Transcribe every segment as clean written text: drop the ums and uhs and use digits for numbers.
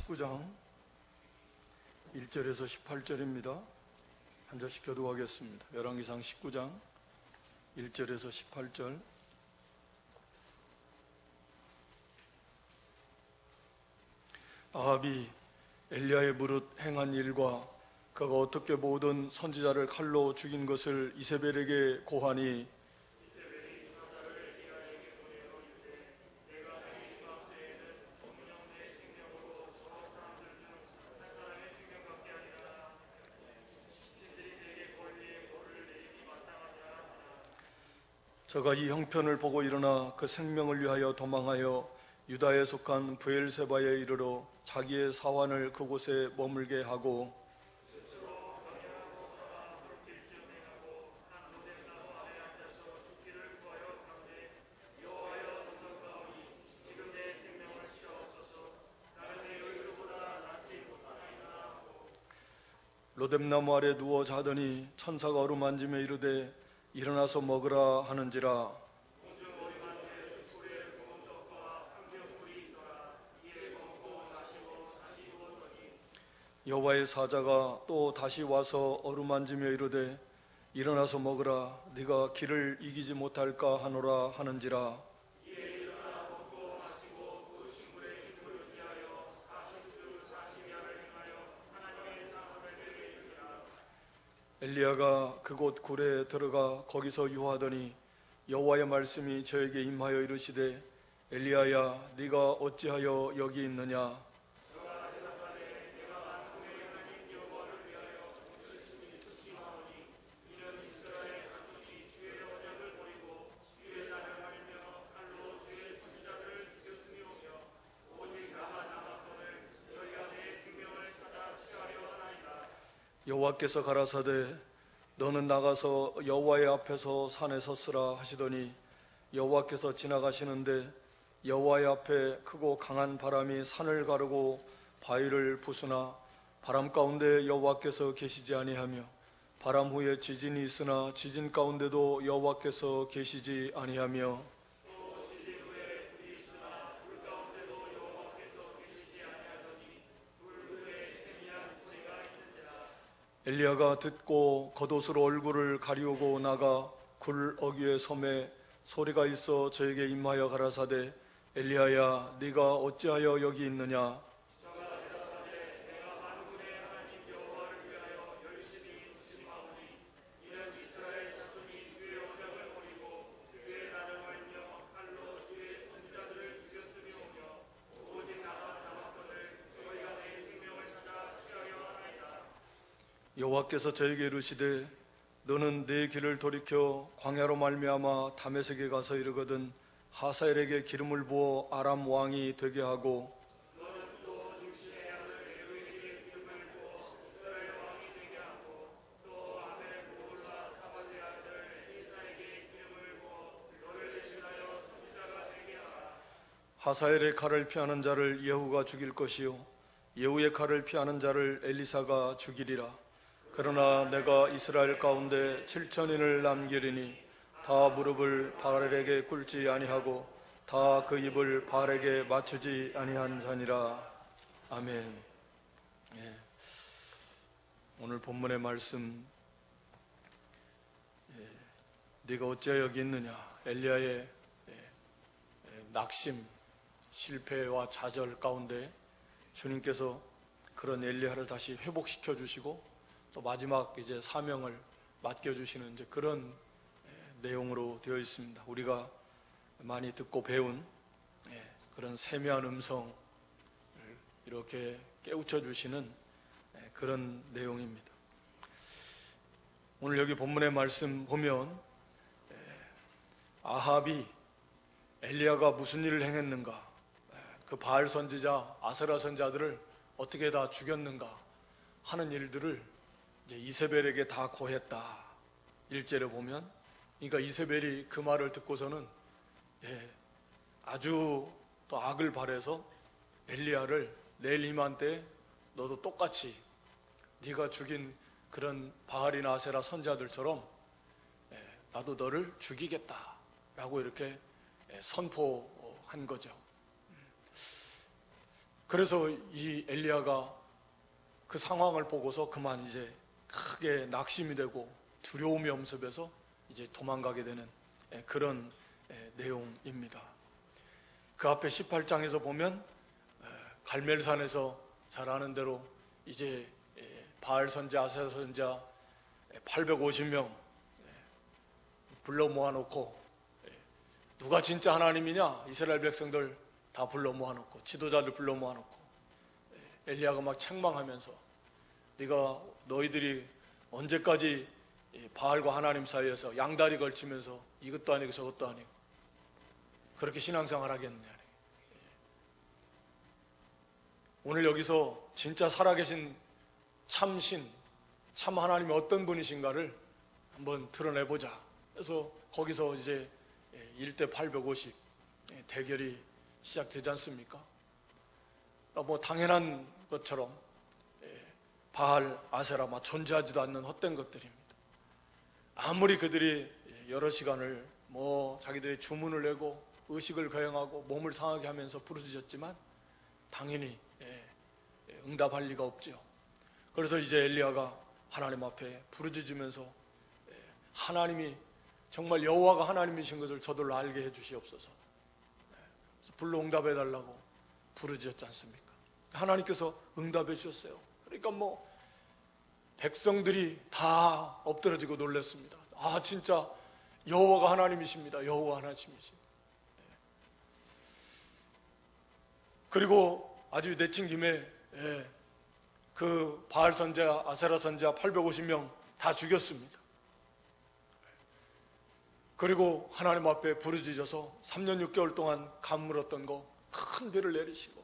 19장 1절에서 18절입니다. 한 절씩 교독하겠습니다. 열왕기상 19장 1절에서 18절. 아합이 엘리야의 무릇 행한 일과 그가 어떻게 모든 선지자를 칼로 죽인 것을 이세벨에게 고하니 저가 이 형편을 보고 일어나 그 생명을 위하여 도망하여 유다에 속한 브엘세바에 이르러 자기의 사환을 그곳에 머물게 하고 로뎀나무 아래 누워 자더니 천사가 어루만지며 이르되 일어나서 먹으라 하는지라. 여호와의 사자가 또 다시 와서 어루만지며 이르되 일어나서 먹으라 네가 길을 이기지 못할까 하노라 하는지라. 엘리야가 그곳 굴에 들어가 거기서 유하더니 여호와의 말씀이 저에게 임하여 이르시되 엘리야야 네가 어찌하여 여기 있느냐. 여호와께서 가라사대 너는 나가서 여호와의 앞에서 산에 섰으라 하시더니 여호와께서 지나가시는데 여호와의 앞에 크고 강한 바람이 산을 가르고 바위를 부수나 바람 가운데 여호와께서 계시지 아니하며 바람 후에 지진이 있으나 지진 가운데도 여호와께서 계시지 아니하며 엘리야가 듣고 겉옷으로 얼굴을 가리우고 나가 굴 어귀에 섬에 소리가 있어 저에게 임하여 가라사대 엘리야야 네가 어찌하여 여기 있느냐. 여호와께서 저에게 이르시되 너는 내 길을 돌이켜 광야로 말미암아 다메섹에 가서 이르거든 하사엘에게 기름을 부어 아람 왕이 되게 하고 하사엘의 칼을 피하는 자를 예후가 죽일 것이요 예후의 칼을 피하는 자를 엘리사가 죽이리라. 그러나 내가 이스라엘 가운데 7천인을 남기리니 다 무릎을 바알에게 꿇지 아니하고 다 그 입을 바알에게 맞추지 아니한 자니라. 아멘. 예. 오늘 본문의 말씀 네가 어찌하여 여기 있느냐. 엘리야의 낙심, 실패와 좌절 가운데 주님께서 그런 엘리야를 다시 회복시켜 주시고 또 마지막 이제 사명을 맡겨주시는 이제 그런 내용으로 되어 있습니다. 우리가 많이 듣고 배운 그런 세미한 음성을 이렇게 깨우쳐 주시는 그런 내용입니다. 오늘 여기 본문의 말씀 보면 아합이 엘리야가 무슨 일을 행했는가, 그 바알 선지자, 아세라 선지자들을 어떻게 다 죽였는가 하는 일들을 이제 이세벨에게 다 고했다. 1절에 보면, 그러니까 이세벨이 그 말을 듣고서는 아주 또 악을 발해서 엘리야를 내일 이맘때 너도 똑같이 네가 죽인 그런 바알이나 아세라 선지자들처럼 나도 너를 죽이겠다라고 이렇게 선포한 거죠. 그래서 이 엘리야가 그 상황을 보고서 그만 이제 크게 낙심이 되고 두려움이 엄습해서 이제 도망가게 되는 그런 내용입니다. 그 앞에 18장에서 보면 갈멜산에서 잘 아는 대로 이제 바알 선자, 아세라 선자 850명 불러 모아놓고 누가 진짜 하나님이냐 이스라엘 백성들 다 불러 모아놓고 지도자들 불러 모아놓고 엘리야가 막 책망하면서 너희들이 언제까지 바알과 하나님 사이에서 양다리 걸치면서 이것도 아니고 저것도 아니고 그렇게 신앙생활 하겠느냐. 오늘 여기서 진짜 살아계신 참신, 참 하나님이 어떤 분이신가를 한번 드러내보자. 그래서 거기서 이제 1대 850 대결이 시작되지 않습니까? 뭐 당연한 것처럼 바알, 아세라 존재하지도 않는 헛된 것들입니다. 아무리 그들이 여러 시간을 자기들의 주문을 내고 의식을 거행하고 몸을 상하게 하면서 부르짖었지만 당연히 응답할 리가 없죠. 그래서 이제 엘리야가 하나님 앞에 부르짖으면서 하나님이 정말 여호와가 하나님이신 것을 저들로 알게 해주시옵소서. 불러 응답해 달라고 부르짖었지 않습니까? 하나님께서 응답해 주셨어요. 그러니까 백성들이 다 엎드러지고 놀랐습니다. 아, 진짜 여호와가 하나님이십니다. 여호와 하나님이십니다. 그리고 아주 내친 김에 그 바알 선자, 아세라 선자 850명 다 죽였습니다. 그리고 하나님 앞에 부르짖어서 3년 6개월 동안 가물었던 거 큰 비를 내리시고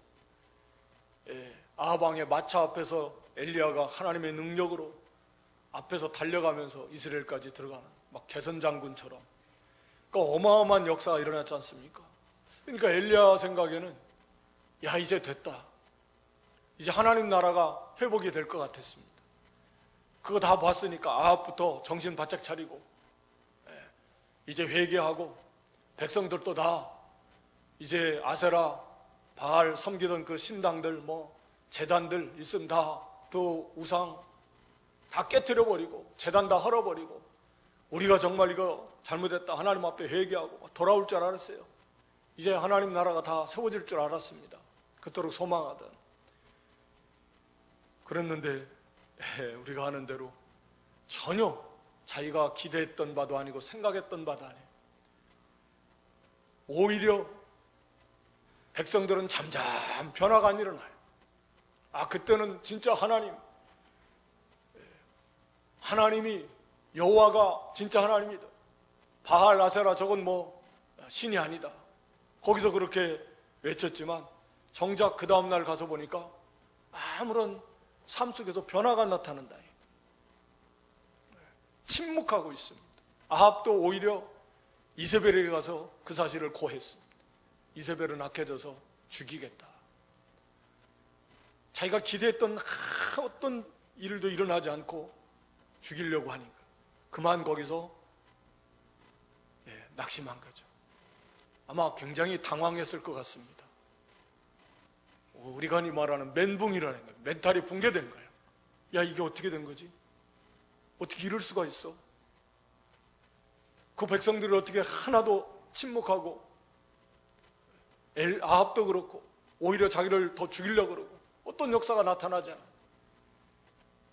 아합왕의 마차 앞에서 엘리야가 하나님의 능력으로 앞에서 달려가면서 이스라엘까지 들어가는 개선 장군처럼 그러니까 어마어마한 역사가 일어났지 않습니까? 그러니까 엘리야 생각에는 야, 이제 됐다. 이제 하나님 나라가 회복이 될 것 같았습니다. 그거 다 봤으니까 아합부터 정신 바짝 차리고 이제 회개하고 백성들도 다 이제 아세라, 바알 섬기던 그 신당들 제단들 있으면 다 또 우상 다 깨트려 버리고 제단 다 헐어버리고 우리가 정말 이거 잘못했다 하나님 앞에 회개하고 돌아올 줄 알았어요. 이제 하나님 나라가 다 세워질 줄 알았습니다. 그토록 소망하던. 그랬는데 우리가 하는 대로 전혀 자기가 기대했던 바도 아니고 생각했던 바도 아니에요. 오히려 백성들은 잠잠 변화가 안 일어나요. 그때는 진짜 하나님이 여호와가 진짜 하나님이다. 바알, 아세라 저건 신이 아니다. 거기서 그렇게 외쳤지만 정작 그 다음날 가서 보니까 아무런 삶 속에서 변화가 나타난다. 침묵하고 있습니다. 아합도 오히려 이세벨에게 가서 그 사실을 고했습니다. 이세벨은 악해져서 죽이겠다. 자기가 기대했던 어떤 일도 일어나지 않고 죽이려고 하니까 그만 거기서 낙심한 거죠. 아마 굉장히 당황했을 것 같습니다. 우리가 흔히 말하는 멘붕이라는 거예요. 멘탈이 붕괴된 거예요. 야, 이게 어떻게 된 거지? 어떻게 이럴 수가 있어? 그 백성들이 어떻게 하나도 침묵하고 아합도 그렇고 오히려 자기를 더 죽이려고 그러고 어떤 역사가 나타나지 않아.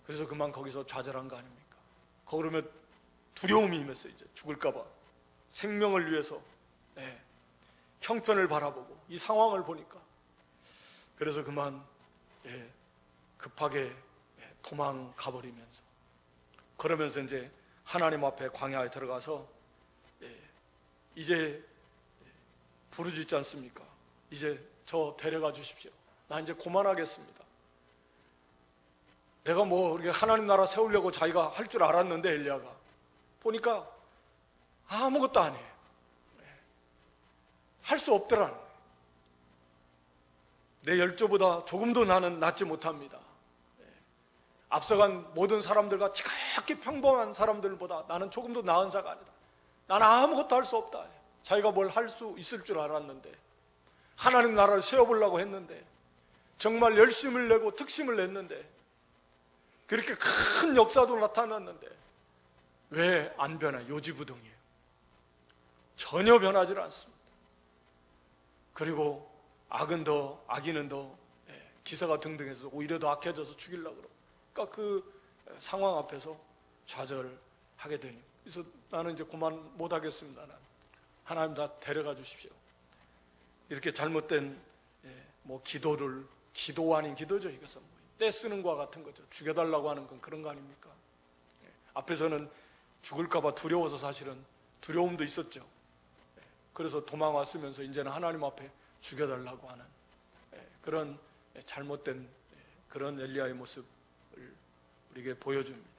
그래서 그만 거기서 좌절한 거 아닙니까? 그러면 두려움이 임했어요. 이제 죽을까 봐. 생명을 위해서 형편을 바라보고 이 상황을 보니까 그래서 그만 급하게 도망가 버리면서 그러면서 이제 하나님 앞에 광야에 들어가서 이제 부르짖지 않습니까? 이제 저 데려가 주십시오. 나 이제 그만하겠습니다. 내가 이렇게 하나님 나라 세우려고 자기가 할 줄 알았는데 엘리야가 보니까 아무것도 안 해요. 할 수 없더라는 거예요. 내 열조보다 조금도 나는 낫지 못합니다. 앞서간 모든 사람들과 지극히 평범한 사람들보다 나는 조금도 나은 자가 아니다. 나는 아무것도 할 수 없다. 자기가 뭘 할 수 있을 줄 알았는데 하나님 나라를 세워보려고 했는데 정말 열심을 내고 특심을 냈는데, 그렇게 큰 역사도 나타났는데 왜 안 변해? 요지부동이에요. 전혀 변하지 않습니다. 그리고 악인은 더 기사가 등등해서 오히려 더 악해져서 죽이려고 그러고, 그러니까 그 상황 앞에서 좌절하게 되니, 그래서 나는 이제 그만 못하겠습니다. 나는. 하나님 다 데려가 주십시오. 이렇게 잘못된 기도 아닌 기도죠. 이것은 떼쓰는 것과 같은 거죠. 죽여달라고 하는 건 그런 거 아닙니까? 앞에서는 죽을까 봐 두려워서 사실은 두려움도 있었죠. 그래서 도망왔으면서 이제는 하나님 앞에 죽여달라고 하는 그런 잘못된 그런 엘리야의 모습을 우리에게 보여줍니다.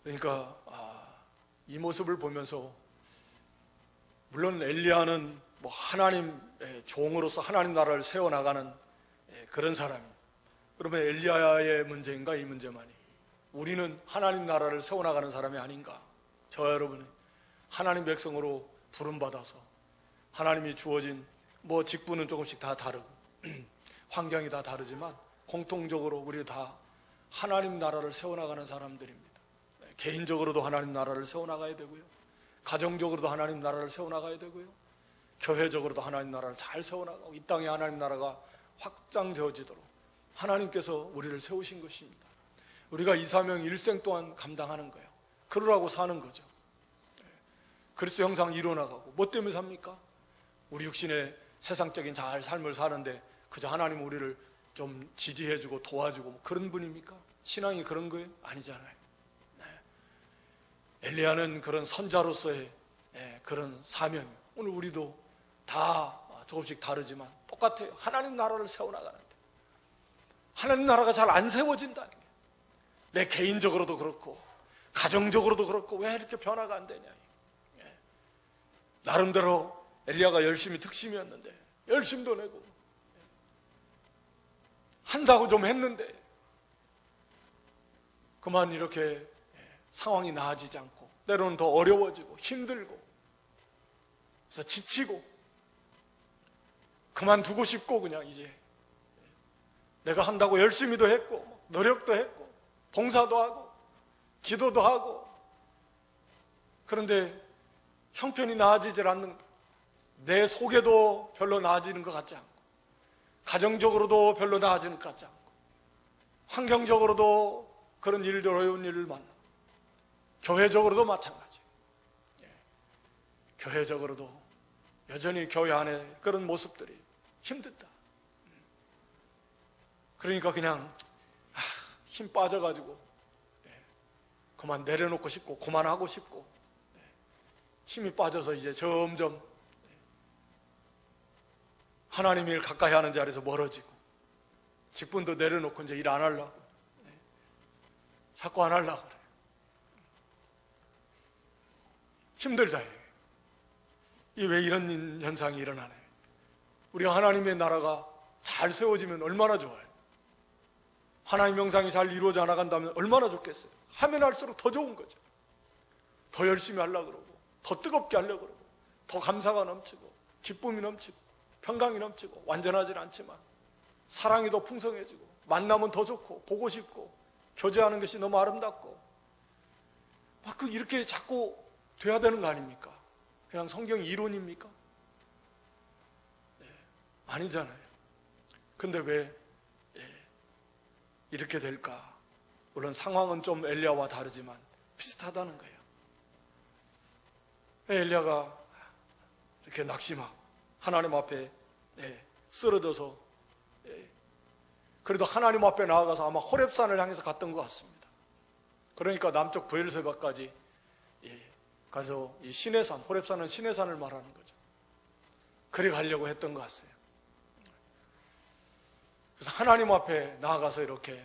그러니까 이 모습을 보면서, 물론 엘리야는 하나님의 종으로서 하나님 나라를 세워나가는 그런 사람입니다. 그러면 엘리야의 문제인가? 이 문제만이. 우리는 하나님 나라를 세워나가는 사람이 아닌가? 저와 여러분은 하나님 백성으로 부름받아서 하나님이 주어진 직분은 조금씩 다 다르고 환경이 다 다르지만 공통적으로 우리 다 하나님 나라를 세워나가는 사람들입니다. 개인적으로도 하나님 나라를 세워나가야 되고요, 가정적으로도 하나님 나라를 세워나가야 되고요, 교회적으로도 하나님 나라를 잘 세워나가고, 이 땅에 하나님 나라가 확장되어지도록 하나님께서 우리를 세우신 것입니다. 우리가 이 사명 일생 동안 감당하는 거예요. 그러라고 사는 거죠. 그리스도 형상 이루어나가고. 뭐 때문에 삽니까? 우리 육신의 세상적인 잘 삶을 사는데 그저 하나님 우리를 좀 지지해주고 도와주고 그런 분입니까? 신앙이 그런 거예요? 아니잖아요. 엘리야는 그런 선자로서의 그런 사명, 오늘 우리도 다 조금씩 다르지만 똑같아요. 하나님 나라를 세워나가는데 하나님 나라가 잘 안 세워진다는 거예요. 내 개인적으로도 그렇고 가정적으로도 그렇고 왜 이렇게 변화가 안 되냐. 나름대로 엘리야가 열심히 특심이었는데 열심도 내고 한다고 좀 했는데 그만 이렇게 상황이 나아지지 않고 때로는 더 어려워지고 힘들고, 그래서 지치고 그만두고 싶고, 그냥 이제 내가 한다고 열심히도 했고 노력도 했고 봉사도 하고 기도도 하고, 그런데 형편이 나아지질 않는, 내 속에도 별로 나아지는 것 같지 않고 가정적으로도 별로 나아지는 것 같지 않고 환경적으로도 그런 일들, 어려운 일을 만나고, 교회적으로도 마찬가지. 교회적으로도 여전히 교회 안에 그런 모습들이 힘들다. 그러니까 그냥 힘 빠져가지고 그만 내려놓고 싶고 그만하고 싶고, 힘이 빠져서 이제 점점 하나님 일 가까이 하는 자리에서 멀어지고, 직분도 내려놓고 이제 일 안 하려고, 자꾸 안 하려고 그래. 힘들다. 이게 왜 이런 현상이 일어나네. 우리가 하나님의 나라가 잘 세워지면 얼마나 좋아요. 하나님 명상이 잘 이루어져 나간다면 얼마나 좋겠어요. 하면 할수록 더 좋은 거죠. 더 열심히 하려고 그러고 더 뜨겁게 하려고 그러고 더 감사가 넘치고 기쁨이 넘치고 평강이 넘치고, 완전하지는 않지만 사랑이 더 풍성해지고 만나면 더 좋고 보고 싶고 교제하는 것이 너무 아름답고 막 이렇게 자꾸 돼야 되는 거 아닙니까? 그냥 성경 이론입니까? 아니잖아요. 근데 왜 이렇게 될까? 물론 상황은 좀 엘리야와 다르지만 비슷하다는 거예요. 엘리야가 이렇게 낙심하고 하나님 앞에 쓰러져서 그래도 하나님 앞에 나아가서 아마 호렙산을 향해서 갔던 것 같습니다. 그러니까 남쪽 브엘세바까지 가서 이 시내산, 호렙산은 시내산을 말하는 거죠. 그래 가려고 했던 것 같아요. 그래서 하나님 앞에 나아가서 이렇게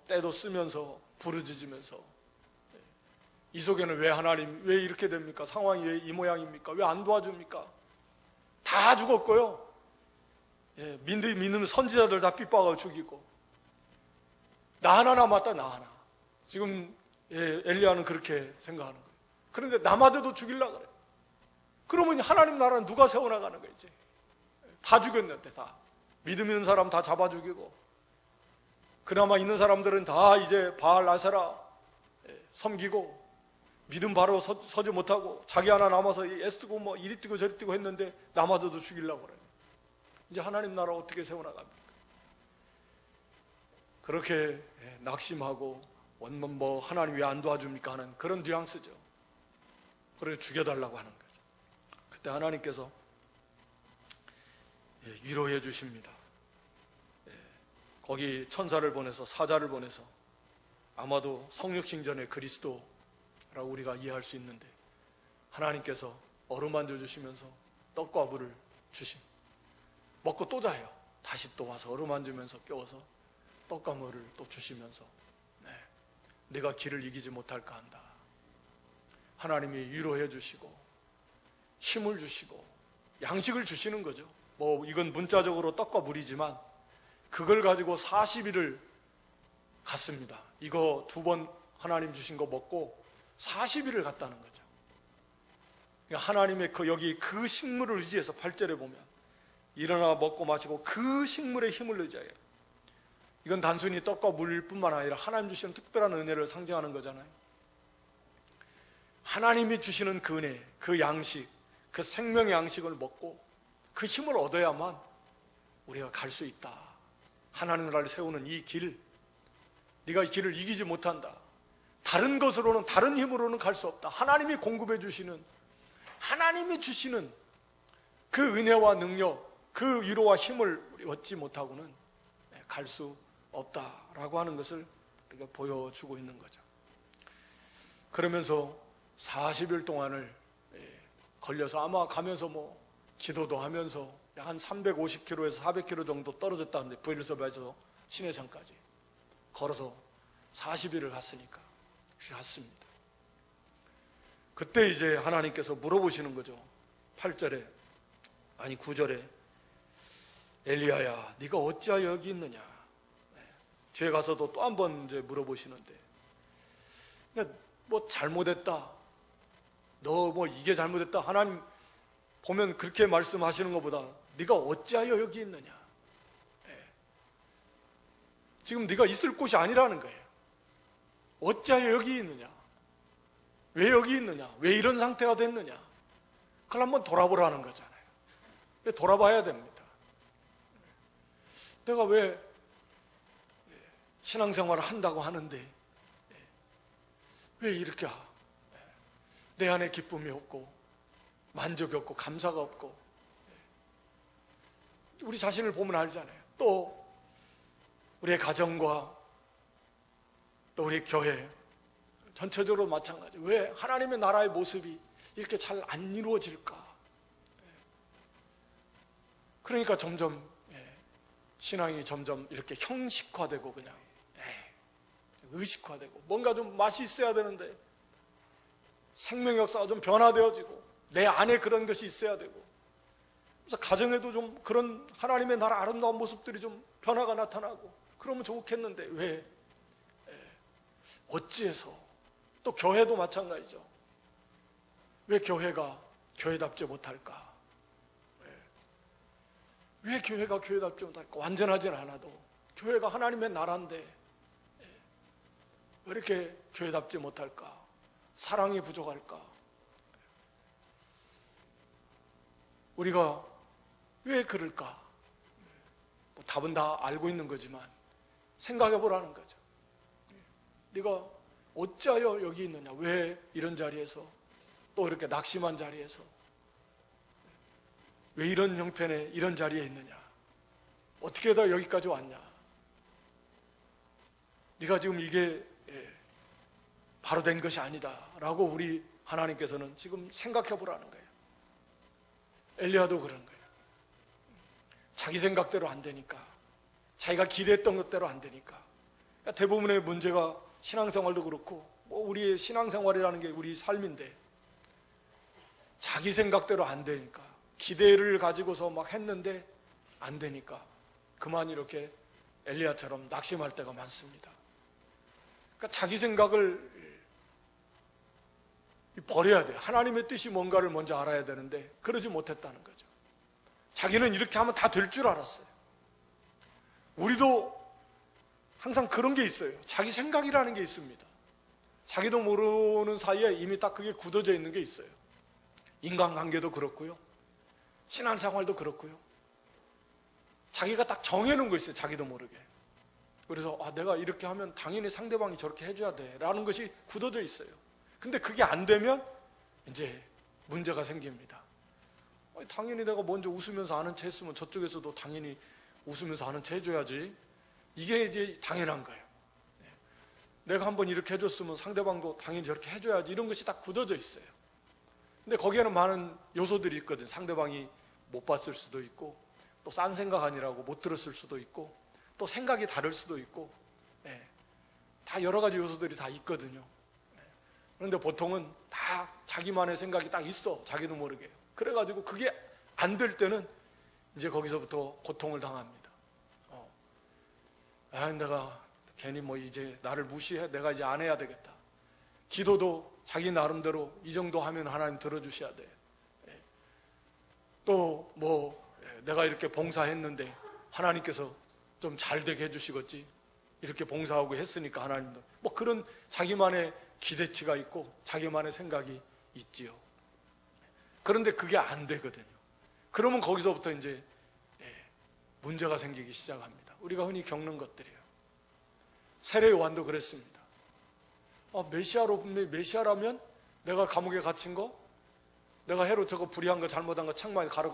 때도 쓰면서 부르짖으면서, 이 속에는 왜 하나님 왜 이렇게 됩니까? 상황이 왜 이 모양입니까? 왜 안 도와줍니까? 다 죽었고요. 믿는 선지자들 다 핍박하고 죽이고 나 하나 남았다. 나 하나. 지금 엘리야는 그렇게 생각하는 거예요. 그런데 남아도 죽이려고 그래요. 그러면 하나님 나라는 누가 세워나가는 거예요? 이제 다 죽였는데, 다 믿음 있는 사람 다 잡아 죽이고, 그나마 있는 사람들은 다 이제 바알 아세라 섬기고, 믿음 바로 서지 못하고 자기 하나 남아서 애쓰고 뭐 이리 뛰고 저리 뛰고 했는데 남아서도 죽이려고 그래요. 이제 하나님 나라 어떻게 세워나갑니까? 그렇게 낙심하고 원문 뭐 하나님 왜 안 도와줍니까 하는 그런 뉘앙스죠. 그래서 죽여달라고 하는 거죠. 그때 하나님께서 위로해 주십니다. 거기 천사를 보내서, 사자를 보내서, 아마도 성육신전의 그리스도라고 우리가 이해할 수 있는데, 하나님께서 어루만져 주시면서 떡과 물을 주심, 먹고 또 자요. 다시 또 와서 어루만지면서 깨워서 떡과 물을 또 주시면서, 내가 길을 이기지 못할까 한다. 하나님이 위로해 주시고 힘을 주시고 양식을 주시는 거죠. 뭐 이건 문자적으로 떡과 물이지만 그걸 가지고 40일을 갔습니다. 이거 2번 하나님 주신 거 먹고 40일을 갔다는 거죠. 그러니까 하나님의 여기 그 식물을 의지해서 8절에 보면 일어나 먹고 마시고 그 식물의 힘을 의지해요. 이건 단순히 떡과 물일 뿐만 아니라 하나님 주시는 특별한 은혜를 상징하는 거잖아요. 하나님이 주시는 그 은혜, 그 양식, 그 생명의 양식을 먹고 그 힘을 얻어야만 우리가 갈 수 있다. 하나님 나라를 세우는 이 길, 네가 이 길을 이기지 못한다. 다른 것으로는, 다른 힘으로는 갈 수 없다. 하나님이 공급해 주시는, 하나님이 주시는 그 은혜와 능력, 그 위로와 힘을 우리 얻지 못하고는 갈 수 없다라고 하는 것을 우리가 보여주고 있는 거죠. 그러면서 40일 동안을 걸려서 아마 가면서 뭐 기도도 하면서 한 350km에서 400km 정도 떨어졌다는데, 브엘섭에서 시내산까지 걸어서 40일을 갔으니까 갔습니다. 그때 이제 하나님께서 물어보시는 거죠. 8절에, 아니 9절에, 엘리야야 네가 어찌하여 여기 있느냐. 뒤에 가서도 또 한 번 이제 물어보시는데, 뭐 잘못했다, 너 뭐 이게 잘못했다, 하나님 보면 그렇게 말씀하시는 것보다 네가 어찌하여 여기 있느냐. 지금 네가 있을 곳이 아니라는 거예요. 어찌하여 여기 있느냐, 왜 여기 있느냐, 왜 이런 상태가 됐느냐, 그걸 한번 돌아보라는 거잖아요. 돌아봐야 됩니다. 내가 왜 신앙생활을 한다고 하는데 왜 이렇게 내 안에 기쁨이 없고 만족이 없고 감사가 없고, 우리 자신을 보면 알잖아요. 또 우리의 가정과 또 우리 교회 전체적으로 마찬가지. 왜 하나님의 나라의 모습이 이렇게 잘 안 이루어질까? 그러니까 점점 신앙이 점점 이렇게 형식화되고 그냥 의식화되고, 뭔가 좀 맛이 있어야 되는데 생명 역사가 좀 변화되어지고 내 안에 그런 것이 있어야 되고, 그래서 가정에도 좀 그런 하나님의 나라 아름다운 모습들이 좀 변화가 나타나고 그러면 좋겠는데 왜 어찌해서, 또 교회도 마찬가지죠. 왜 교회가 교회답지 못할까? 왜 교회가 교회답지 못할까? 완전하진 않아도 교회가 하나님의 나라인데 왜 이렇게 교회답지 못할까? 사랑이 부족할까? 우리가 왜 그럴까? 뭐 답은 다 알고 있는 거지만 생각해 보라는 거죠. 네가 어찌하여 여기 있느냐? 왜 이런 자리에서, 또 이렇게 낙심한 자리에서, 왜 이런 형편에 이런 자리에 있느냐? 어떻게 다 여기까지 왔냐? 네가 지금 이게 바로 된 것이 아니다 라고 우리 하나님께서는 지금 생각해 보라는 거예요. 엘리야도 그런 거예요. 자기 생각대로 안 되니까, 자기가 기대했던 것대로 안 되니까. 그러니까 대부분의 문제가 신앙생활도 그렇고, 뭐 우리의 신앙생활이라는 게 우리 삶인데, 자기 생각대로 안 되니까, 기대를 가지고서 막 했는데 안 되니까 그만 이렇게 엘리야처럼 낙심할 때가 많습니다. 그러니까 자기 생각을 버려야 돼요. 하나님의 뜻이 뭔가를 먼저 알아야 되는데 그러지 못했다는 거죠. 자기는 이렇게 하면 다 될 줄 알았어요. 우리도 항상 그런 게 있어요. 자기 생각이라는 게 있습니다. 자기도 모르는 사이에 이미 딱 그게 굳어져 있는 게 있어요. 인간관계도 그렇고요, 신앙생활도 그렇고요. 자기가 딱 정해놓은 거 있어요. 자기도 모르게. 그래서 내가 이렇게 하면 당연히 상대방이 저렇게 해줘야 돼 라는 것이 굳어져 있어요. 근데 그게 안 되면 이제 문제가 생깁니다. 당연히 내가 먼저 웃으면서 아는 체 했으면 저쪽에서도 당연히 웃으면서 아는 체 해줘야지. 이게 이제 당연한 거예요. 내가 한번 이렇게 해줬으면 상대방도 당연히 저렇게 해줘야지. 이런 것이 딱 굳어져 있어요. 근데 거기에는 많은 요소들이 있거든요. 상대방이 못 봤을 수도 있고, 또 싼 생각 아니라고 못 들었을 수도 있고, 또 생각이 다를 수도 있고, 다 여러 가지 요소들이 다 있거든요. 그런데 보통은 다 자기만의 생각이 딱 있어. 자기도 모르게. 그래가지고 그게 안 될 때는 이제 거기서부터 고통을 당합니다. 내가 괜히 이제 나를 무시해. 내가 이제 안 해야 되겠다. 기도도 자기 나름대로 이 정도 하면 하나님 들어주셔야 돼. 또 내가 이렇게 봉사했는데 하나님께서 좀 잘 되게 해주시겠지. 이렇게 봉사하고 했으니까 하나님도 그런 자기만의 기대치가 있고 자기만의 생각이 있지요. 그런데 그게 안 되거든요. 그러면 거기서부터 이제 문제가 생기기 시작합니다. 우리가 흔히 겪는 것들이에요. 세례 요한도 그랬습니다. 메시아라면 내가 감옥에 갇힌 거, 내가 헤롯 저거 불의한 거 잘못한 거 창마에 가로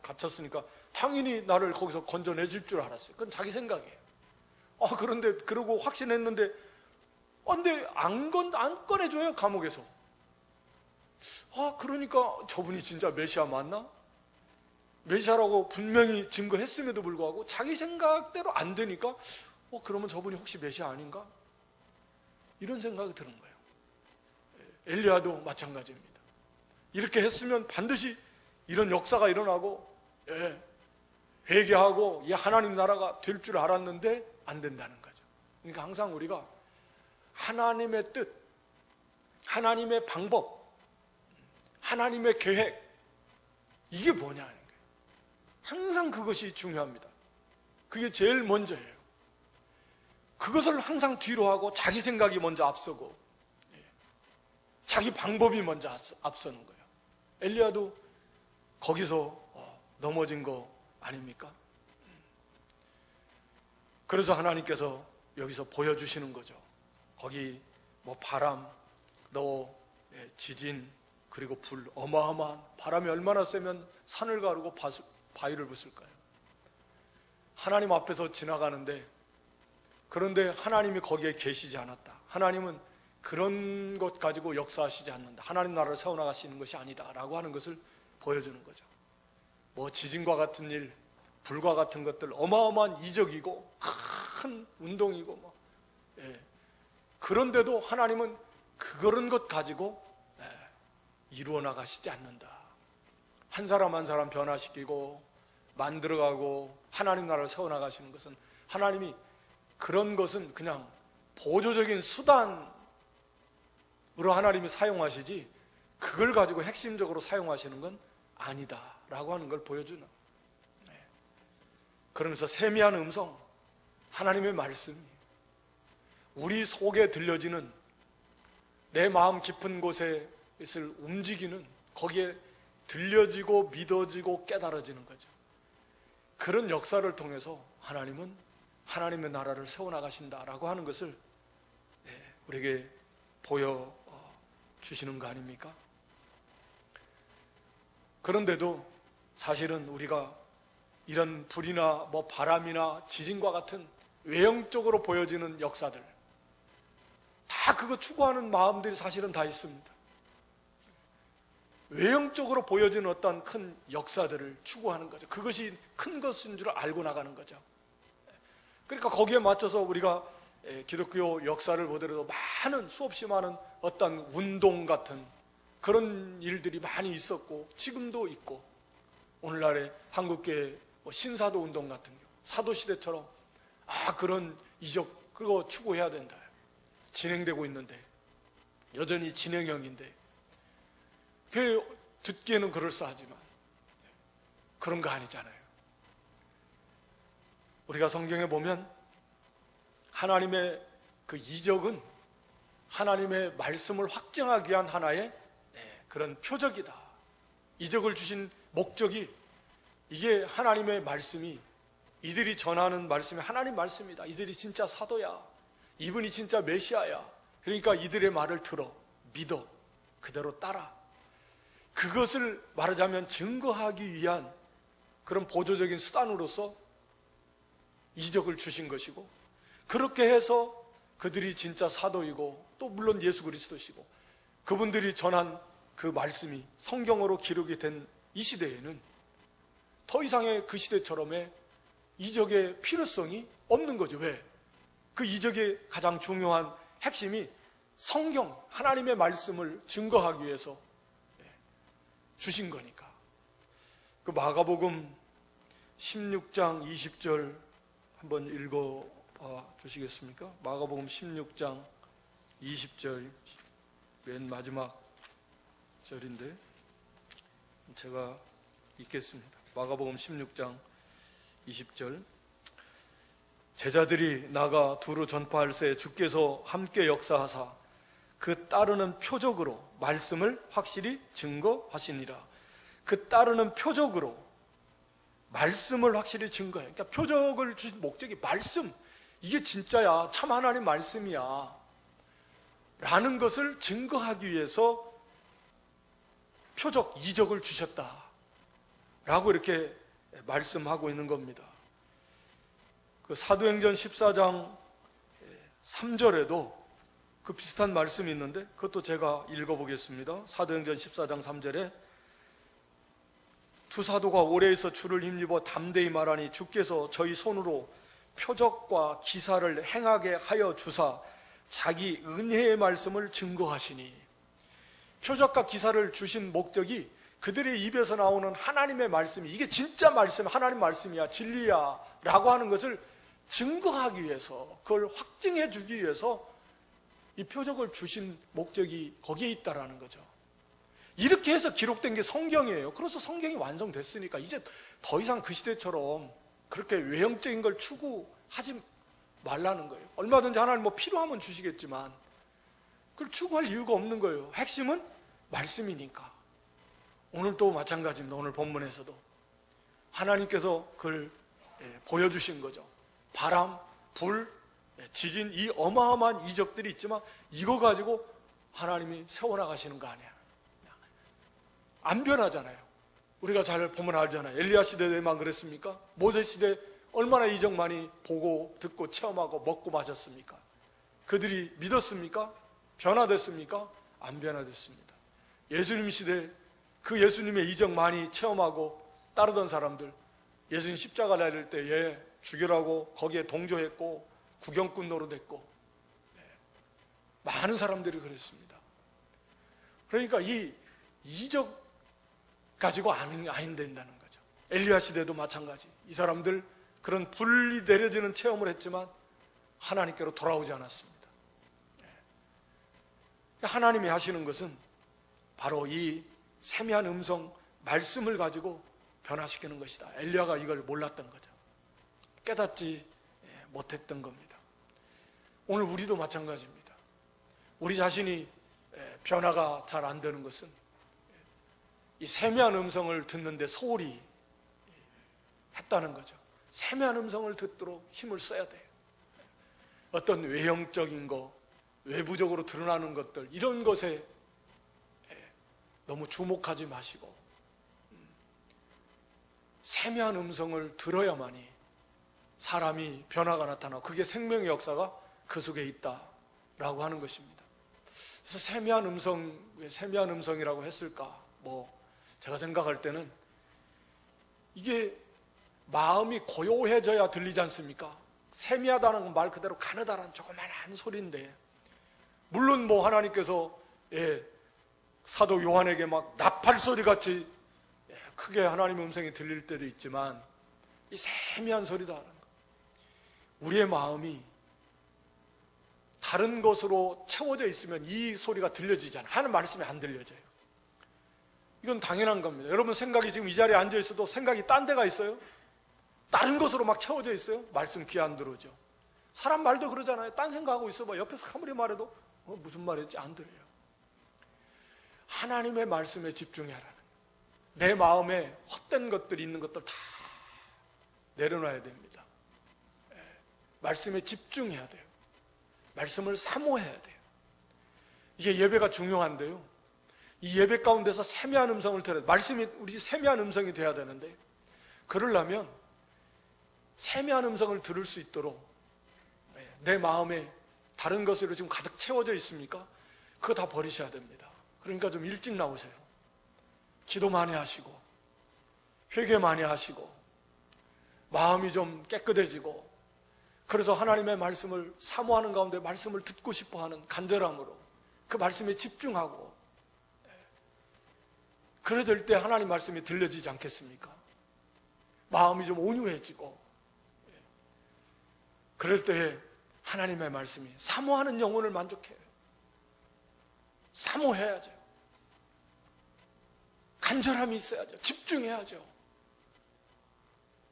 갇혔으니까 당연히 나를 거기서 건져내줄 줄 알았어요. 그건 자기 생각이에요. 그런데 그러고 확신했는데 근데 안 꺼내줘요. 감옥에서. 그러니까 저분이 진짜 메시아 맞나? 메시아라고 분명히 증거했음에도 불구하고 자기 생각대로 안 되니까 그러면 저분이 혹시 메시아 아닌가? 이런 생각이 드는 거예요. 엘리야도 마찬가지입니다. 이렇게 했으면 반드시 이런 역사가 일어나고 회개하고 이 하나님 나라가 될 줄 알았는데 안 된다는 거죠. 그러니까 항상 우리가 하나님의 뜻, 하나님의 방법, 하나님의 계획, 이게 뭐냐는 거예요. 항상 그것이 중요합니다. 그게 제일 먼저예요. 그것을 항상 뒤로 하고 자기 생각이 먼저 앞서고 자기 방법이 먼저 앞서는 거예요. 엘리야도 거기서 넘어진 거 아닙니까? 그래서 하나님께서 여기서 보여주시는 거죠. 거기 바람, 지진, 그리고 불, 어마어마한 바람이 얼마나 세면 산을 가르고 바위를 부술까요? 하나님 앞에서 지나가는데, 그런데 하나님이 거기에 계시지 않았다. 하나님은 그런 것 가지고 역사하시지 않는다. 하나님 나라를 세워나가시는 것이 아니다 라고 하는 것을 보여주는 거죠. 지진과 같은 일, 불과 같은 것들, 어마어마한 이적이고 큰 운동이고 그런데도 하나님은 그런 것 가지고 이루어 나가시지 않는다. 한 사람 한 사람 변화시키고 만들어가고 하나님 나라를 세워나가시는 것은, 하나님이 그런 것은 그냥 보조적인 수단으로 하나님이 사용하시지 그걸 가지고 핵심적으로 사용하시는 건 아니다 라고 하는 걸 보여주는, 그러면서 세미한 음성, 하나님의 말씀이 우리 속에 들려지는, 내 마음 깊은 곳에 있을 움직이는, 거기에 들려지고 믿어지고 깨달아지는 거죠. 그런 역사를 통해서 하나님은 하나님의 나라를 세워나가신다라고 하는 것을 우리에게 보여주시는 거 아닙니까? 그런데도 사실은 우리가 이런 불이나 바람이나 지진과 같은 외형적으로 보여지는 역사들, 다 그거 추구하는 마음들이 사실은 다 있습니다. 외형적으로 보여지는 어떤 큰 역사들을 추구하는 거죠. 그것이 큰 것인 줄 알고 나가는 거죠. 그러니까 거기에 맞춰서 우리가 기독교 역사를 보더라도 많은, 수없이 많은 어떤 운동 같은 그런 일들이 많이 있었고 지금도 있고, 오늘날의 한국교회 신사도 운동 같은 경우, 사도시대처럼 그런 이적 그거 추구해야 된다, 진행되고 있는데, 여전히 진행형인데, 그 듣기에는 그럴싸하지만 그런 거 아니잖아요. 우리가 성경에 보면 하나님의 그 이적은 하나님의 말씀을 확증하기 위한 하나의 그런 표적이다. 이적을 주신 목적이 이게 하나님의 말씀이, 이들이 전하는 말씀이 하나님 말씀이다. 이들이 진짜 사도야. 이분이 진짜 메시아야. 그러니까 이들의 말을 들어, 믿어, 그대로 따라. 그것을 말하자면 증거하기 위한 그런 보조적인 수단으로서 이적을 주신 것이고, 그렇게 해서 그들이 진짜 사도이고 또 물론 예수 그리스도시고 그분들이 전한 그 말씀이 성경으로 기록이 된 이 시대에는 더 이상의 그 시대처럼의 이적의 필요성이 없는 거죠. 왜? 그 이적의 가장 중요한 핵심이 성경, 하나님의 말씀을 증거하기 위해서 주신 거니까. 그 마가복음 16장 20절 한번 읽어봐 주시겠습니까? 마가복음 16장 20절 맨 마지막 절인데 제가 읽겠습니다. 마가복음 16장 20절. 제자들이 나가 두루 전파할새 주께서 함께 역사하사 그 따르는 표적으로 말씀을 확실히 증거하시니라. 그 따르는 표적으로 말씀을 확실히 증거해. 그러니까 표적을 주신 목적이 말씀, 이게 진짜야, 참 하나님 말씀이야 라는 것을 증거하기 위해서 표적, 이적을 주셨다 라고 이렇게 말씀하고 있는 겁니다. 그 사도행전 14장 3절에도 그 비슷한 말씀이 있는데 그것도 제가 읽어보겠습니다. 사도행전 14장 3절에 두 사도가 오래에서 주를 힘입어 담대히 말하니 주께서 저희 손으로 표적과 기사를 행하게 하여 주사 자기 은혜의 말씀을 증거하시니. 표적과 기사를 주신 목적이 그들의 입에서 나오는 하나님의 말씀이 이게 진짜 말씀, 하나님 말씀이야, 진리야 라고 하는 것을 증거하기 위해서, 그걸 확증해 주기 위해서 이 표적을 주신 목적이 거기에 있다라는 거죠. 이렇게 해서 기록된 게 성경이에요. 그래서 성경이 완성됐으니까 이제 더 이상 그 시대처럼 그렇게 외형적인 걸 추구하지 말라는 거예요. 얼마든지 하나님 뭐 필요하면 주시겠지만 그걸 추구할 이유가 없는 거예요. 핵심은 말씀이니까. 오늘도 마찬가지입니다. 오늘 본문에서도 하나님께서 그걸 보여주신 거죠. 바람, 불, 지진, 이 어마어마한 이적들이 있지만 이거 가지고 하나님이 세워나가시는 거 아니야. 안 변하잖아요. 우리가 잘 보면 알잖아요. 엘리야 시대에만 그랬습니까? 모세 시대 얼마나 이적 많이 보고 듣고 체험하고 먹고 마셨습니까? 그들이 믿었습니까? 변화됐습니까? 안 변화됐습니다. 예수님 시대 그 예수님의 이적 많이 체험하고 따르던 사람들, 예수님 십자가 달릴 때에 죽이라고 거기에 동조했고 구경꾼 노릇했고 많은 사람들이 그랬습니다. 그러니까 이 이적 가지고 안 된다는 거죠. 엘리야 시대도 마찬가지. 이 사람들 그런 불이 내려지는 체험을 했지만 하나님께로 돌아오지 않았습니다. 하나님이 하시는 것은 바로 이 세미한 음성 말씀을 가지고 변화시키는 것이다. 엘리야가 이걸 몰랐던 거죠. 깨닫지 못했던 겁니다. 오늘 우리도 마찬가지입니다. 우리 자신이 변화가 잘 안 되는 것은 이 세미한 음성을 듣는데 소홀히 했다는 거죠. 세미한 음성을 듣도록 힘을 써야 돼요. 어떤 외형적인 거, 외부적으로 드러나는 것들, 이런 것에 너무 주목하지 마시고 세미한 음성을 들어야만이 사람이 변화가 나타나고 그게 생명의 역사가 그 속에 있다라고 하는 것입니다. 그래서 세미한 음성, 왜 세미한 음성이라고 했을까? 제가 생각할 때는 이게 마음이 고요해져야 들리지 않습니까? 세미하다는 말 그대로 가느다란 조그만한 소리인데, 물론 하나님께서 사도 요한에게 막 나팔 소리 같이 크게 하나님의 음성이 들릴 때도 있지만 이 세미한 소리다라는 거. 우리의 마음이 다른 것으로 채워져 있으면 이 소리가 들려지잖아요. 하는 말씀이 안 들려져요. 이건 당연한 겁니다. 여러분 생각이 지금 이 자리에 앉아 있어도 생각이 딴 데가 있어요? 다른 것으로 막 채워져 있어요? 말씀 귀 안 들어오죠. 사람 말도 그러잖아요. 딴 생각하고 있어봐. 옆에서 아무리 말해도 무슨 말인지 안 들어요. 하나님의 말씀에 집중해라는 거예요. 내 마음에 헛된 것들이 있는 것들 다 내려놔야 됩니다. 말씀에 집중해야 돼요. 말씀을 사모해야 돼요. 이게 예배가 중요한데요, 이 예배 가운데서 세미한 음성을 들어야 돼요. 말씀이 우리 세미한 음성이 돼야 되는데, 그러려면 세미한 음성을 들을 수 있도록 내 마음에 다른 것으로 지금 가득 채워져 있습니까? 그거 다 버리셔야 됩니다. 그러니까 좀 일찍 나오세요. 기도 많이 하시고 회개 많이 하시고 마음이 좀 깨끗해지고, 그래서 하나님의 말씀을 사모하는 가운데 말씀을 듣고 싶어하는 간절함으로 그 말씀에 집중하고, 그래 될 때 하나님 말씀이 들려지지 않겠습니까? 마음이 좀 온유해지고, 그럴 때 하나님의 말씀이 사모하는 영혼을 만족해요. 사모해야죠. 간절함이 있어야죠. 집중해야죠.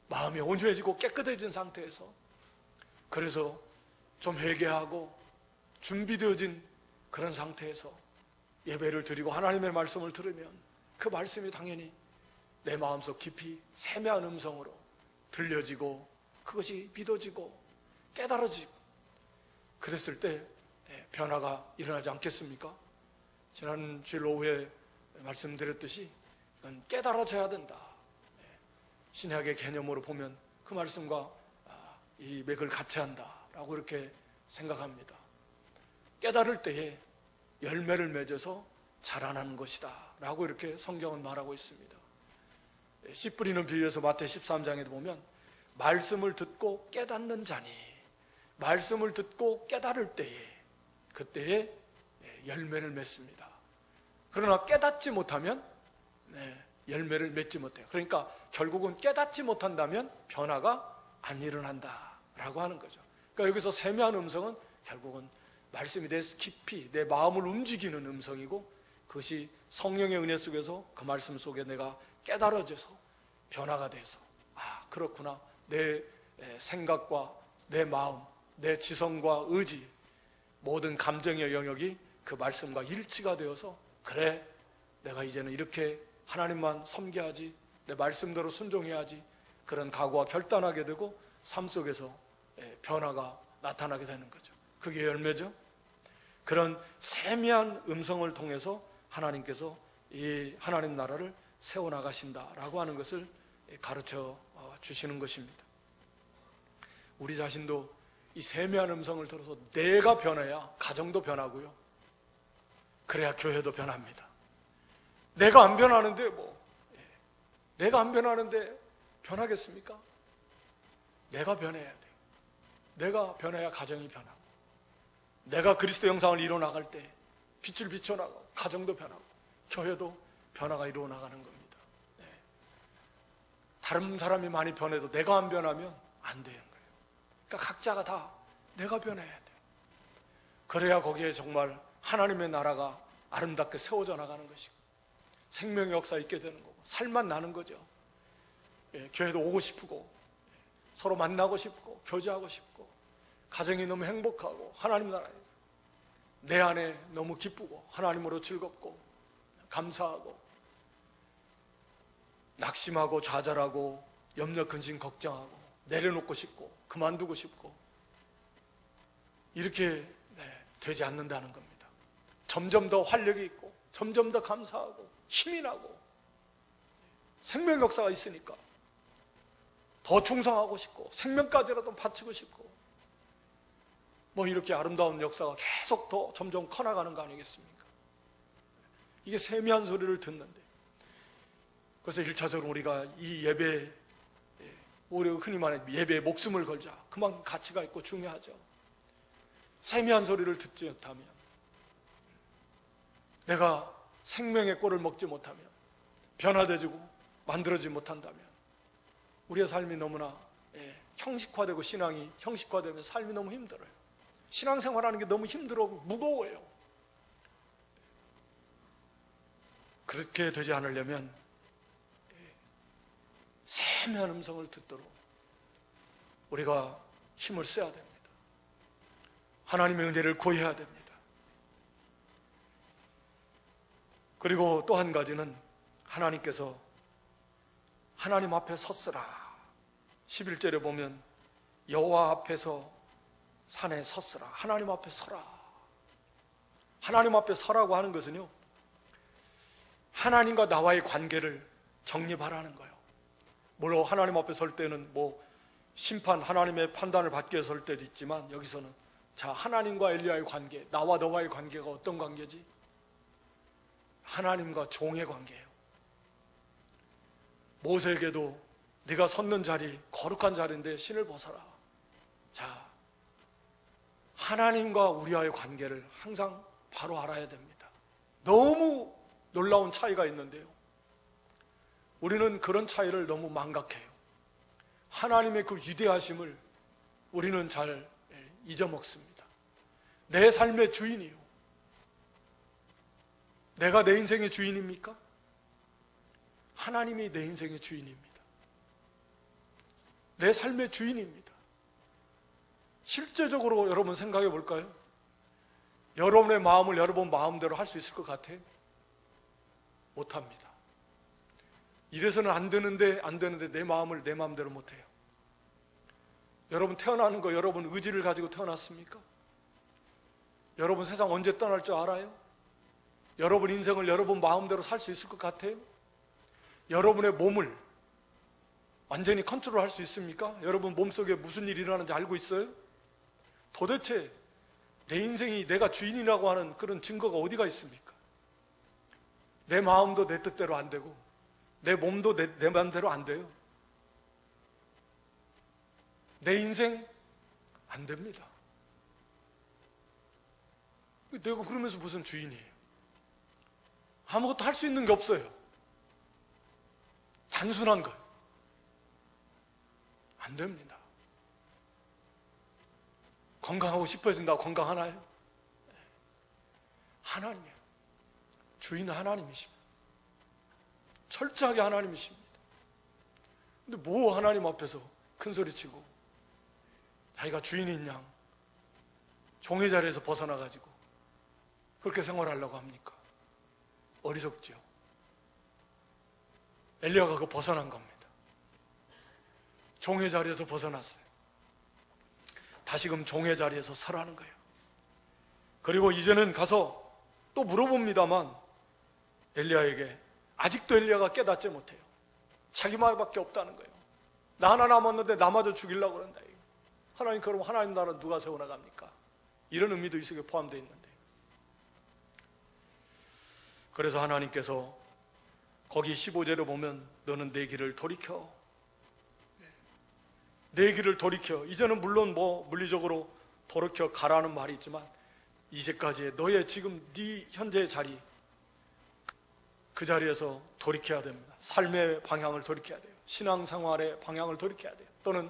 마음이 온유해지고 깨끗해진 상태에서, 그래서 좀 회개하고 준비되어진 그런 상태에서 예배를 드리고 하나님의 말씀을 들으면 그 말씀이 당연히 내 마음속 깊이 세미한 음성으로 들려지고, 그것이 믿어지고 깨달아지고, 그랬을 때 변화가 일어나지 않겠습니까? 지난 주일 오후에 말씀드렸듯이 이건 깨달아져야 된다. 신약의 개념으로 보면 그 말씀과 이 맥을 같이 한다라고 이렇게 생각합니다. 깨달을 때에 열매를 맺어서 자라나는 것이다 라고 이렇게 성경은 말하고 있습니다. 씨 뿌리는 비유에서 마태 13장에 보면 말씀을 듣고 깨닫는 자니, 말씀을 듣고 깨달을 때에 그때에 열매를 맺습니다. 그러나 깨닫지 못하면 열매를 맺지 못해요. 그러니까 결국은 깨닫지 못한다면 변화가 안 일어난다라고 하는 거죠. 그러니까 여기서 세미한 음성은 결국은 말씀이 내 깊이 내 마음을 움직이는 음성이고, 그것이 성령의 은혜 속에서 그 말씀 속에 내가 깨달아져서 변화가 돼서, 아 그렇구나, 내 생각과 내 마음, 내 지성과 의지, 모든 감정의 영역이 그 말씀과 일치가 되어서, 그래 내가 이제는 이렇게 하나님만 섬겨야지, 내 말씀대로 순종해야지, 그런 각오와 결단하게 되고 삶 속에서 변화가 나타나게 되는 거죠. 그게 열매죠. 그런 세미한 음성을 통해서 하나님께서 이 하나님 나라를 세워나가신다라고 하는 것을 가르쳐 주시는 것입니다. 우리 자신도 이 세미한 음성을 들어서 내가 변해야 가정도 변하고요, 그래야 교회도 변합니다. 내가 안 변하는데 내가 안 변하는데 변하겠습니까? 내가 변해야 돼요. 내가 변해야 가정이 변하고, 내가 그리스도 형상을 이루어 나갈 때 빛을 비춰나가고 가정도 변하고 교회도 변화가 이루어 나가는 겁니다. 다른 사람이 많이 변해도 내가 안 변하면 안 되는 거예요. 그러니까 각자가 다 내가 변해야 돼요. 그래야 거기에 정말 하나님의 나라가 아름답게 세워져 나가는 것이고 생명의 역사 있게 되는 거고 살만 나는 거죠. 교회도 오고 싶고 서로 만나고 싶고 교제하고 싶고 가정이 너무 행복하고 하나님 나라에 내 안에 너무 기쁘고 하나님으로 즐겁고 감사하고 낙심하고 좌절하고 염려 근심 걱정하고 내려놓고 싶고 그만두고 싶고 이렇게 되지 않는다는 겁니다. 점점 더 활력이 있고 점점 더 감사하고 힘이 나고 생명 역사가 있으니까 더 충성하고 싶고 생명까지라도 바치고 싶고 이렇게 아름다운 역사가 계속 더 점점 커나가는 거 아니겠습니까? 이게 세미한 소리를 듣는데, 그래서 1차적으로 우리가 이 예배, 우리가 흔히 말하는 예배에 목숨을 걸자, 그만큼 가치가 있고 중요하죠. 세미한 소리를 듣지 못하면, 내가 생명의 꼴을 먹지 못하면, 변화되지고 만들어지지 못한다면 우리의 삶이 너무나 형식화되고 신앙이 형식화되면 삶이 너무 힘들어요. 신앙생활하는 게 너무 힘들어 무거워요. 그렇게 되지 않으려면 세미한 음성을 듣도록 우리가 힘을 써야 됩니다. 하나님의 은혜를 구해야 됩니다. 그리고 또 한 가지는 하나님께서 하나님 앞에 섰으라. 11절에 보면 여호와 앞에서 산에 섰으라. 하나님 앞에 서라. 하나님 앞에 서라고 하는 것은요, 하나님과 나와의 관계를 정립하라는 거예요. 물론 하나님 앞에 설 때는 심판, 하나님의 판단을 받기 위해서 설 때도 있지만, 여기서는 자, 하나님과 엘리야의 관계, 나와 너와의 관계가 어떤 관계지? 하나님과 종의 관계예요. 모세에게도 네가 섰는 자리 거룩한 자리인데 신을 벗어라. 자, 하나님과 우리와의 관계를 항상 바로 알아야 됩니다. 너무 놀라운 차이가 있는데요, 우리는 그런 차이를 너무 망각해요. 하나님의 그 위대하심을 우리는 잘 잊어먹습니다. 내 삶의 주인이요, 내가 내 인생의 주인입니까? 하나님이 내 인생의 주인입니다. 내 삶의 주인입니다. 실제적으로 여러분 생각해 볼까요? 여러분의 마음을 여러분 마음대로 할 수 있을 것 같아요? 못합니다. 이래서는 안 되는데 내 마음을 내 마음대로 못해요. 여러분 태어나는 거 여러분 의지를 가지고 태어났습니까? 여러분 세상 언제 떠날 줄 알아요? 여러분 인생을 여러분 마음대로 살 수 있을 것 같아요? 여러분의 몸을 완전히 컨트롤할 수 있습니까? 여러분 몸속에 무슨 일이 일어나는지 알고 있어요? 도대체 내 인생이 내가 주인이라고 하는 그런 증거가 어디가 있습니까? 내 마음도 내 뜻대로 안 되고 내 몸도 내 마음대로 안 돼요. 내 인생 안 됩니다. 내가 그러면서 무슨 주인이에요? 아무것도 할 수 있는 게 없어요. 단순한 것. 안 됩니다. 건강하고 싶어진다고 건강하나요? 하나님이에요. 주인은 하나님이십니다. 철저하게 하나님이십니다. 근데 뭐 하나님 앞에서 큰 소리치고 자기가 주인인 양 종의 자리에서 벗어나가지고 그렇게 생활하려고 합니까? 어리석죠. 엘리야가 그 벗어난 겁니다. 종의 자리에서 벗어났어요. 다시금 종의 자리에서 서라는 거예요. 그리고 이제는 가서 또 물어봅니다만 엘리야에게 아직도 엘리야가 깨닫지 못해요. 자기 말밖에 없다는 거예요. 나 하나 남았는데 나마저 죽이려고 그런다. 하나님, 그럼 하나님 나라 누가 세워나갑니까? 이런 의미도 이 속에 포함되어 있는데, 그래서 하나님께서 거기 15절에 보면 너는 내 길을 돌이켜, 내 길을 돌이켜. 이제는 물론 물리적으로 돌이켜 가라는 말이 있지만 이제까지의 너의 지금 네 현재의 자리, 그 자리에서 돌이켜야 됩니다. 삶의 방향을 돌이켜야 돼요. 신앙생활의 방향을 돌이켜야 돼요. 또는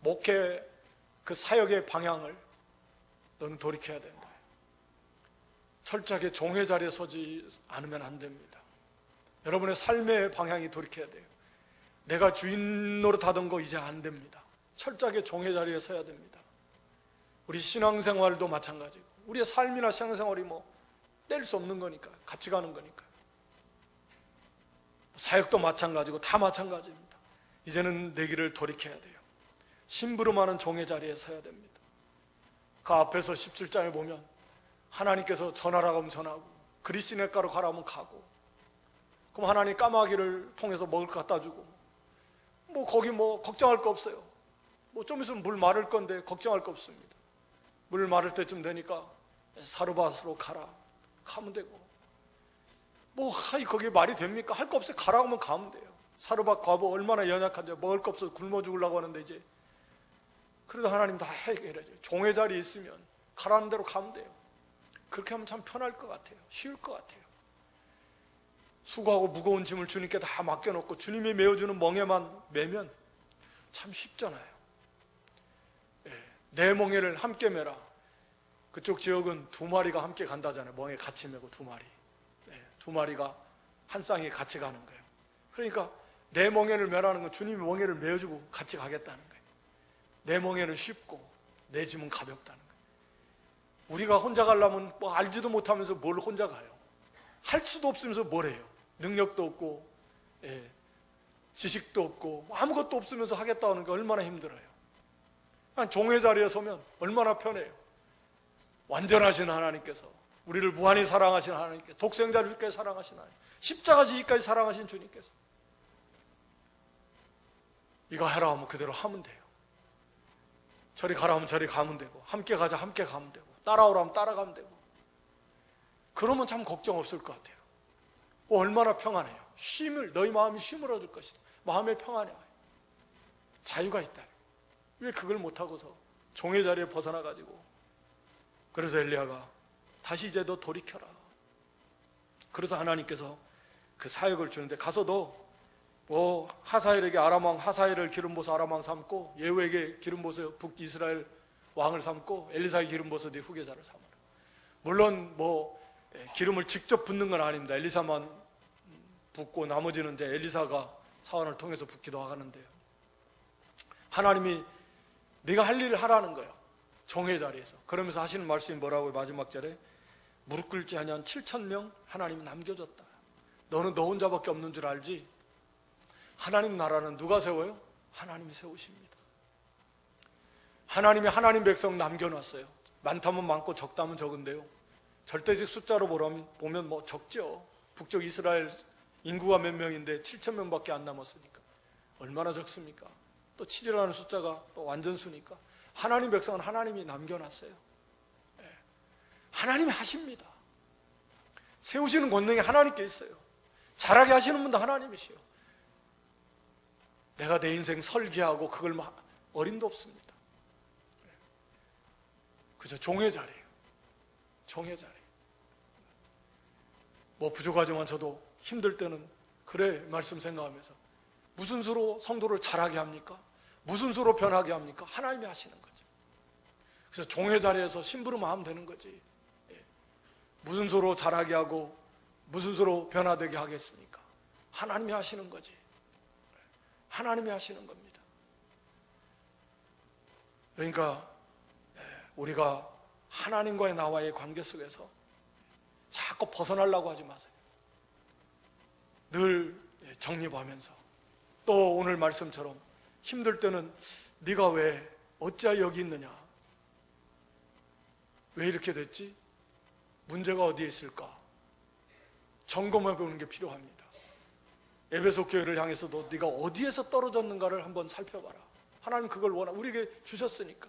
목회 그 사역의 방향을 너는 돌이켜야 된다. 철저하게 종의 자리에 서지 않으면 안 됩니다. 여러분의 삶의 방향이 돌이켜야 돼요. 내가 주인 노릇하던 거 이제 안 됩니다. 철저하게 종의 자리에 서야 됩니다. 우리 신앙생활도 마찬가지고 우리의 삶이나 신앙생활이 뗄 수 없는 거니까, 같이 가는 거니까. 사역도 마찬가지고 다 마찬가지입니다. 이제는 내 길을 돌이켜야 돼요. 심부름하는 종의 자리에 서야 됩니다. 그 앞에서 17장에 보면 하나님께서 전하라고 하면 전하고 그리스네가로 가라면 가고, 그럼 하나님 까마귀를 통해서 먹을 거 갖다 주고, 거기 걱정할 거 없어요. 좀 있으면 물 마를 건데 걱정할 거 없습니다. 물 마를 때쯤 되니까 사르밧으로 가면 되고, 거기에 말이 됩니까? 할 거 없어요. 가라고 하면 가면 돼요. 사르밧 과부 얼마나 연약한지, 먹을 거 없어서 굶어 죽으려고 하는데 이제 그래도 하나님 다 해결해줘요. 종의 자리에 있으면 가라는 대로 가면 돼요. 그렇게 하면 참 편할 것 같아요. 쉬울 것 같아요. 수고하고 무거운 짐을 주님께 다 맡겨놓고 주님이 메어주는 멍에만 매면 참 쉽잖아요. 내 멍에를 함께 매라. 그쪽 지역은 2마리가 함께 간다잖아요. 멍에 같이 매고 2마리. 2마리가 한 쌍이 같이 가는 거예요. 그러니까 내 멍에를 메라는 건 주님이 멍에를 메어주고 같이 가겠다는 거예요. 내 멍에는 쉽고 내 짐은 가볍다는 거예요. 우리가 혼자 가려면 뭐 알지도 못하면서 뭘 혼자 가요. 할 수도 없으면서 뭘 해요. 능력도 없고 지식도 없고 아무것도 없으면서 하겠다 하는 게 얼마나 힘들어요. 종의 자리에 서면 얼마나 편해요. 완전하신 하나님께서, 우리를 무한히 사랑하신 하나님께서, 독생자를 주께 사랑하신 하나님, 십자가 지기까지 사랑하신 주님께서 이거 하라 하면 그대로 하면 돼요. 저리 가라 하면 저리 가면 되고, 함께 가자 함께 가면 되고, 따라오라 하면 따라가면 되고, 그러면 참 걱정 없을 것 같아요. 얼마나 평안해요. 너희 마음이 쉼을 얻을 것이다. 마음의 평안이 와요. 자유가 있다. 왜 그걸 못하고서 종의 자리에 벗어나가지고, 그래서 엘리야가 다시 이제 너 돌이켜라. 그래서 하나님께서 그 사역을 주는데, 가서 너 하사엘에게 아람왕 하사엘을 기름 부어서 아람왕 삼고, 예후에게 기름 부어서 북이스라엘 왕을 삼고, 엘리사의 기름 부어서 네 후계자를 삼아라. 물론 기름을 직접 붓는 건 아닙니다. 엘리사만 붓고 나머지는 이제 엘리사가 사원을 통해서 붓기도 하는데요. 하나님이 네가 할 일을 하라는 거예요. 종의 자리에서. 그러면서 하시는 말씀이 뭐라고요? 마지막 절에 무릎 꿇지 아니한 7,000명 하나님이 남겨줬다. 너는 너 혼자밖에 없는 줄 알지? 하나님 나라는 누가 세워요? 하나님이 세우십니다. 하나님이 하나님 백성 남겨놨어요. 많다면 많고 적다면 적은데요, 절대적 숫자로 보면 적죠. 북쪽 이스라엘 인구가 몇 명인데 7,000명밖에 안 남았으니까 얼마나 적습니까? 또 7이라는 숫자가 또 완전수니까 하나님 백성은 하나님이 남겨놨어요. 하나님이 하십니다. 세우시는 권능이 하나님께 있어요. 잘하게 하시는 분도 하나님이시요. 내가 내 인생 설계하고 그걸 어림도 없습니다. 그저 종의 자리예요. 종의 자리. 부족하지만 저도 힘들 때는 그래 말씀 생각하면서, 무슨 수로 성도를 잘하게 합니까? 무슨 수로 변하게 합니까? 하나님이 하시는 거죠. 그래서 종의 자리에서 심부름하면 되는 거지. 무슨 수로 잘하게 하고 무슨 수로 변화되게 하겠습니까? 하나님이 하시는 거지. 하나님이 하시는 겁니다. 그러니까 우리가 하나님과의 나와의 관계 속에서 자꾸 벗어나려고 하지 마세요. 늘 정립하면서, 또 오늘 말씀처럼 힘들 때는 네가 왜 어찌하여 여기 있느냐, 왜 이렇게 됐지, 문제가 어디에 있을까 점검해 보는 게 필요합니다. 에베소 교회를 향해서도 네가 어디에서 떨어졌는가를 한번 살펴봐라. 하나님 그걸 우리에게 주셨으니까.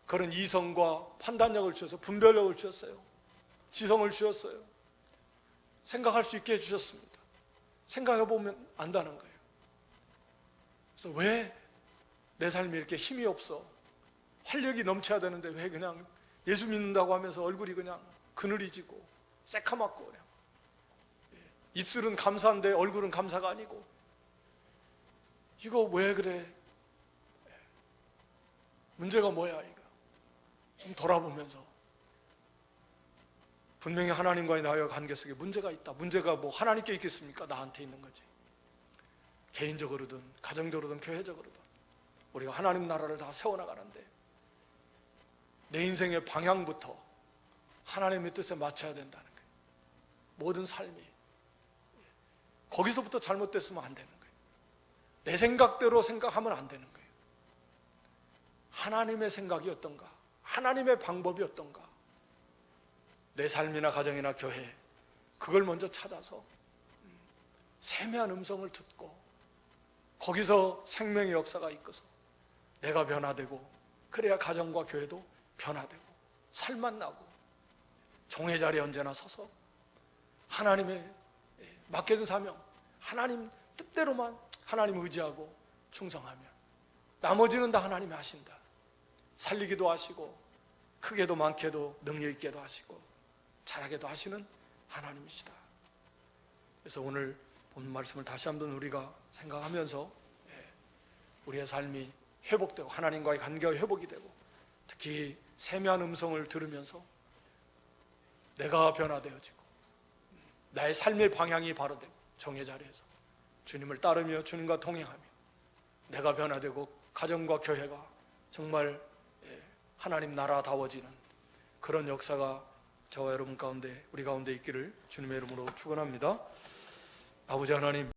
그런 이성과 판단력을 주셔서, 분별력을 주셨어요. 지성을 주셨어요. 생각할 수 있게 해주셨습니다. 생각해보면 안다는 거예요. 그래서 왜 내 삶이 이렇게 힘이 없어? 활력이 넘쳐야 되는데 왜 그냥 예수 믿는다고 하면서 얼굴이 그냥 그늘이지고 새카맣고, 그냥 입술은 감사한데 얼굴은 감사가 아니고, 이거 왜 그래? 문제가 뭐야 이거? 좀 돌아보면서, 분명히 하나님과의 나의 관계 속에 문제가 있다. 문제가 하나님께 있겠습니까? 나한테 있는 거지. 개인적으로든 가정적으로든 교회적으로든 우리가 하나님 나라를 다 세워나가는데, 내 인생의 방향부터 하나님의 뜻에 맞춰야 된다는 거예요. 모든 삶이 거기서부터 잘못됐으면 안 되는 거예요. 내 생각대로 생각하면 안 되는 거예요. 하나님의 생각이 어떤가, 하나님의 방법이 어떤가, 내 삶이나 가정이나 교회, 그걸 먼저 찾아서 세미한 음성을 듣고, 거기서 생명의 역사가 있어서 내가 변화되고, 그래야 가정과 교회도 변화되고 살만 나고, 종의 자리에 언제나 서서 하나님의 맡겨진 사명, 하나님 뜻대로만 하나님 의지하고 충성하면 나머지는 다 하나님이 하신다. 살리기도 하시고, 크게도 많게도 능력 있게도 하시고 잘하게도 하시는 하나님이시다. 그래서 오늘 본 말씀을 다시 한번 우리가 생각하면서 우리의 삶이 회복되고, 하나님과의 관계가 회복이 되고, 특히 세미한 음성을 들으면서 내가 변화되어지고 나의 삶의 방향이 바로 되고 정의 자리에서 주님을 따르며 주님과 동행하며 내가 변화되고 가정과 교회가 정말 하나님 나라다워지는 그런 역사가 저와 여러분 가운데 우리 가운데 있기를 주님의 이름으로 축원합니다. 아버지 하나님,